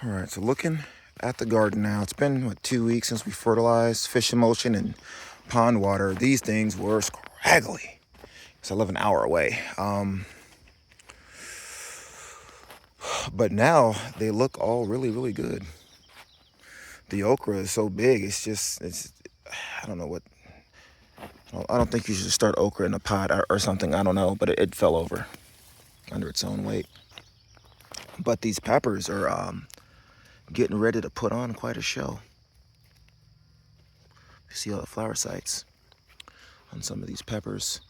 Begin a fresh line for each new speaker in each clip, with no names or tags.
All right, so looking at the garden now. It's been, what, 2 weeks since we fertilized, fish emulsion, and pond water. These things were scraggly. So I live an hour away. But now they look all really, really good. The okra is so big, I don't know what, I don't think you should start okra in a pot or something. I don't know, but it fell over under its own weight. But these peppers are getting ready to put on quite a show. You see all the flower sites on some of these peppers.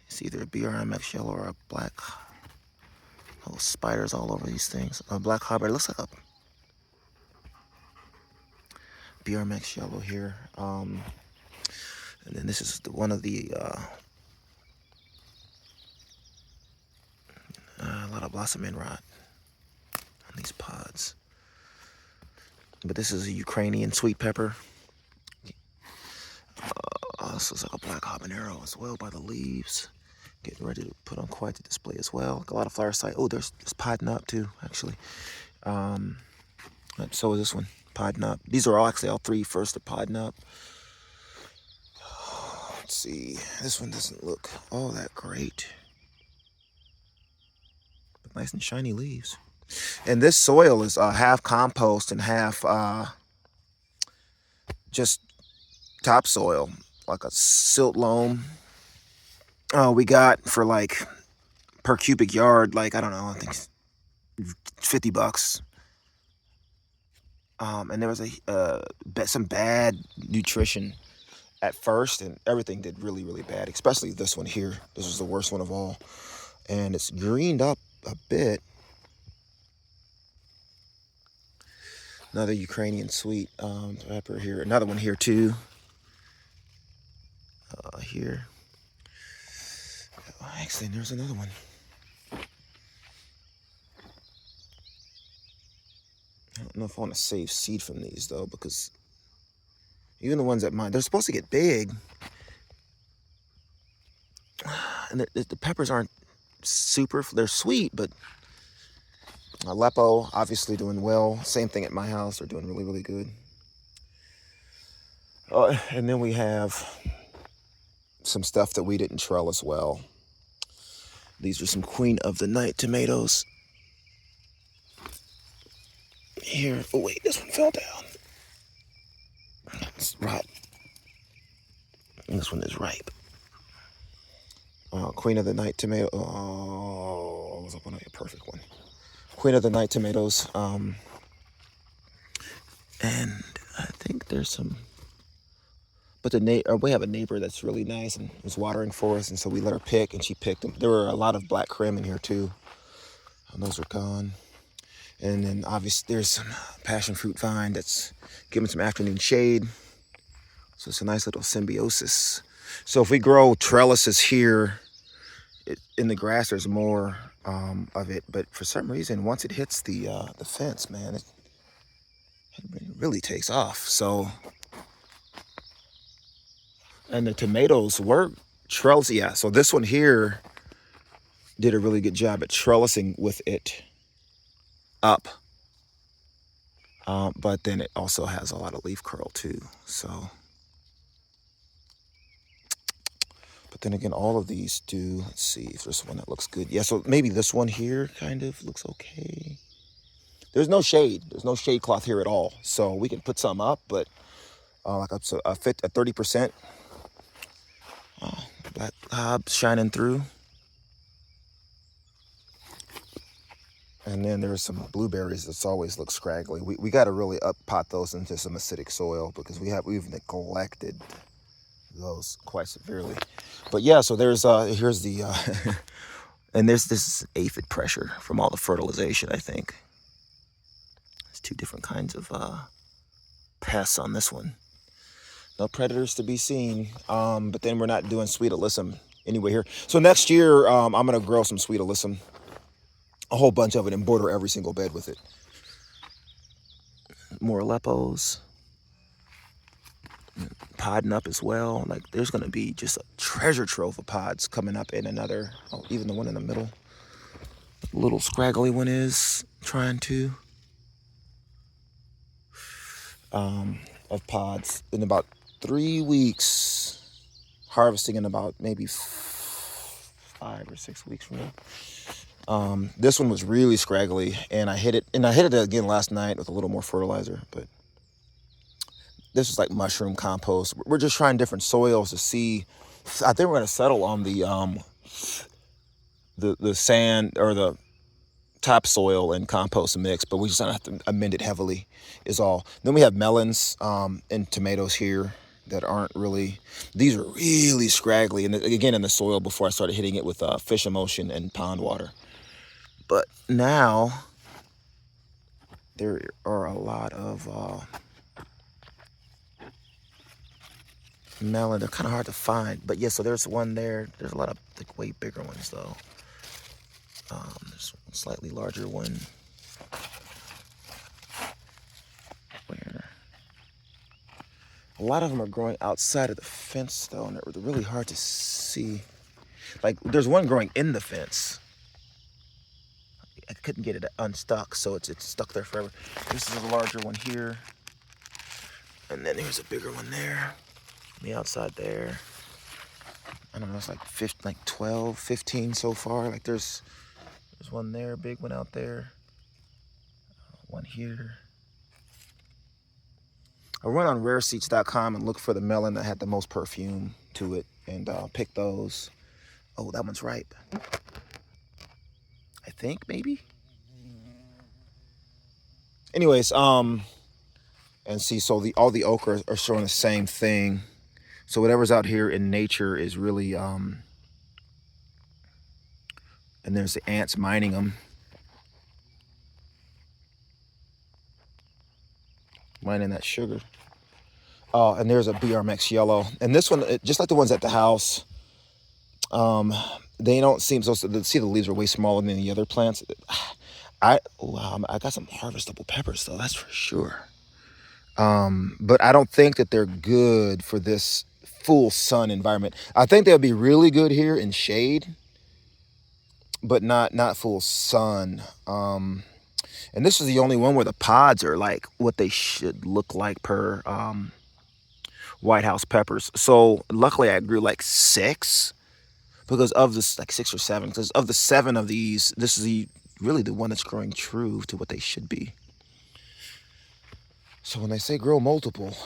It's either a BRMX yellow or a black. Little spiders all over these things. A black harbor. It looks like a BRMX yellow here. And then this is one of the a lot of blossom end rot on these pods. But this is a Ukrainian sweet pepper. This looks like a black habanero as well by the leaves. Getting ready to put on quite the display as well. A lot of flower site. Oh, there's podding up too, actually. So is this one, podding up. These are all three first to podding up. Let's see. This one doesn't look all that great. But nice and shiny leaves. And this soil is half compost and half just topsoil, like a silt loam. We got for like per cubic yard, like, I don't know, I think $50. And there was some bad nutrition at first, and everything did really, really bad, especially this one here. This was the worst one of all. And it's greened up a bit. Another Ukrainian sweet pepper here. Another one here too. Here. Actually, there's another one. I don't know if I want to save seed from these though, because even the ones that mine, they're supposed to get big. And the peppers aren't they're sweet, but Aleppo obviously doing well. Same thing at my house. They're doing really, really good. And then we have some stuff that we didn't trellis well. These are some Queen of the Night tomatoes. Here, oh wait, this one fell down. It's rotten. This one is ripe. Queen of the Night tomato. Oh, I was up on a perfect one. Queen of the Night tomatoes. And I think there's some. But we have a neighbor that's really nice and was watering for us, and so we let her pick, and she picked them. There were a lot of black creme in here too. And those are gone. And then obviously there's some passion fruit vine that's giving some afternoon shade. So it's a nice little symbiosis. So if we grow trellises here, in the grass there's more of it, but for some reason once it hits the fence, man, it really takes off. So, and the tomatoes were trellis. Yeah, so this one here did a really good job at trellising with it up. But then it also has a lot of leaf curl too. So, but then again, all of these do. Let's see if there's one that looks good. Yeah, so maybe this one here kind of looks okay. There's no shade. There's no shade cloth here at all. So we can put some up, but like up to a 30%. Black hob shining through. And then there's some blueberries that's always look scraggly. We got to really up pot those into some acidic soil, because we've neglected those quite severely. But yeah, so here's the and there's this aphid pressure from all the fertilization, I think. There's two different kinds of pests on this one. No predators to be seen. But then we're not doing sweet alyssum anyway here. So next year, I'm gonna grow some sweet alyssum, a whole bunch of it, and border every single bed with it. More Aleppos, podding up as well. Like, there's gonna be just a treasure trove of pods coming up in another. Oh, even the one in the middle. little scraggly one is trying to. Of pods in about 3 weeks, harvesting in about maybe 5 or 6 weeks from now. This one was really scraggly, and I hit it again last night with a little more fertilizer. But this is like mushroom compost. We're just trying different soils to see. I think we're gonna settle on the sand or the topsoil and compost mix, but we just don't have to amend it heavily is all. Then we have melons and tomatoes here that aren't really, these are really scraggly, and again in the soil before I started hitting it with fish emulsion and pond water. But now there are a lot of melon. They're kind of hard to find, but yeah, so there's one there. There's a lot of like way bigger ones though. There's one slightly larger one. Where a lot of them are growing outside of the fence though, and they're really hard to see. Like there's one growing in the fence. I couldn't get it unstuck, so it's stuck there forever. This is a larger one here, and then there's a bigger one there on the outside there. I don't know, it's like 12, 15 so far. Like there's one there, big one out there, one here. I went on rareseeds.com and looked for the melon that had the most perfume to it and pick those. Oh, that one's ripe. I think maybe. Anyways, and see, so all the okra are showing the same thing. So whatever's out here in nature is really and there's the ants mining them. Mining that sugar. Oh, and there's a BRMX yellow. And this one, just like the ones at the house, they don't seem so, see the leaves are way smaller than the other plants. I got some harvestable peppers though, that's for sure. But I don't think that they're good for this full sun environment. I think they'll be really good here in shade, but not full sun. And this is the only one where the pods are like what they should look like per White House peppers. So luckily I grew like 6 because of this, like 6 or 7, because of the 7 of these, this is really the one that's growing true to what they should be. So when they say grow multiple,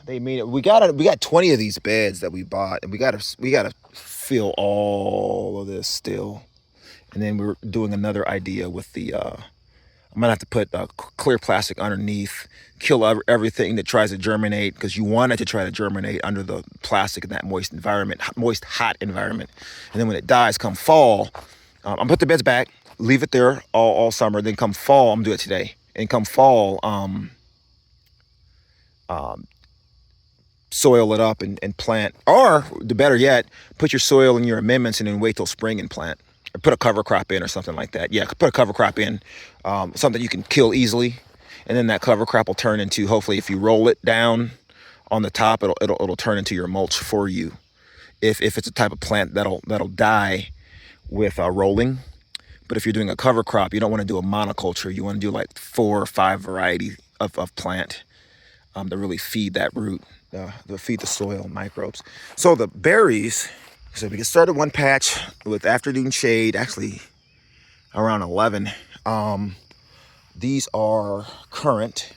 they mean it. We got 20 of these beds that we bought, and we gotta fill all of this still. And then we're doing another idea with the I'm gonna have to put clear plastic underneath, kill everything that tries to germinate, because you want it to try to germinate under the plastic in that moist environment, hot environment. And then when it dies, come fall, I'm gonna put the beds back, leave it there all summer. Then come fall, I'm gonna do it today. And come fall, soil it up and plant, or the better yet, put your soil in your amendments and then wait till spring and plant. Or put a cover crop in or something like that. Yeah, put a cover crop in, something you can kill easily, and then that cover crop will turn into, hopefully if you roll it down on the top, it'll turn into your mulch for you. If it's a type of plant that'll die with rolling. But if you're doing a cover crop, you don't want to do a monoculture. You want to do like 4 or 5 varieties of plant to really feed that root, to feed the soil microbes. So the berries, so we get started one patch with afternoon shade, actually around 11. These are currants.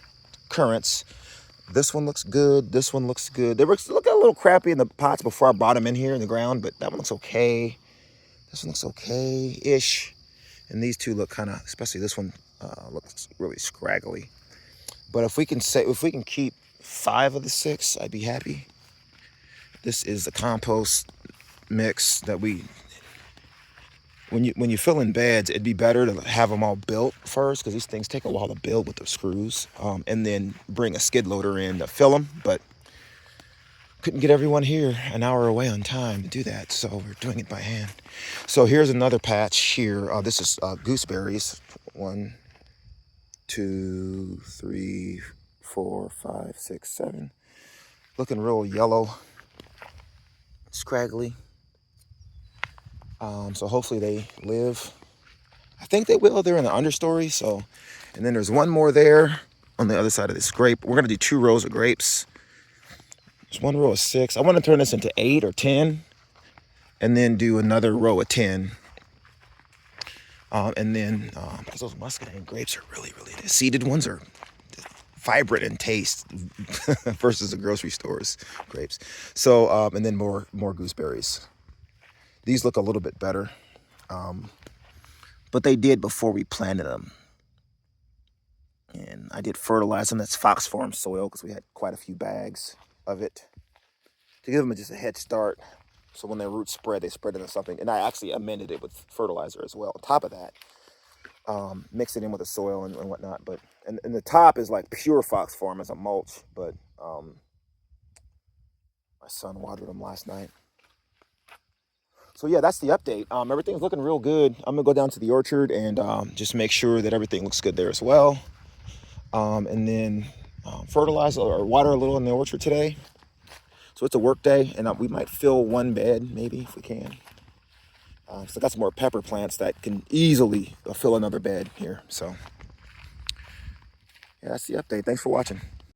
This one looks good. This one looks good. They look a little crappy in the pots before I brought them in here in the ground, but that one looks okay. This one looks okay-ish. And these two look kind of, especially this one looks really scraggly. But if we can keep 5 of the 6, I'd be happy. This is the compost mix that when you fill in beds, it'd be better to have them all built first, because these things take a while to build with the screws, and then bring a skid loader in to fill them. But couldn't get everyone here an hour away on time to do that, so we're doing it by hand. So here's another patch here. This is gooseberries. 1, 2, 3, 4, 5, 6, 7. Looking real yellow, scraggly. So hopefully they live. I think they will. They're in the understory. So, and then there's one more there on the other side of this grape. We're gonna do 2 rows of grapes. There's 1 row of 6. I want to turn this into 8 or 10, and then do another row of 10. And then, because those muscadine grapes are really, the seeded ones are vibrant in taste versus the grocery stores grapes. So, and then more gooseberries. These look a little bit better, but they did before we planted them. And I did fertilize them. That's Fox Farm soil because we had quite a few bags of it to give them just a head start. So when their roots spread, they spread into something. And I actually amended it with fertilizer as well. On top of that, mix it in with the soil and whatnot. But and the top is like pure Fox Farm as a mulch. But my son watered them last night. So yeah, that's the update. Everything's looking real good. I'm gonna go down to the orchard and just make sure that everything looks good there as well. And then fertilize or water a little in the orchard today. So it's a work day, and we might fill 1 bed maybe if we can. So I got some more pepper plants that can easily fill another bed here. So yeah, that's the update. Thanks for watching.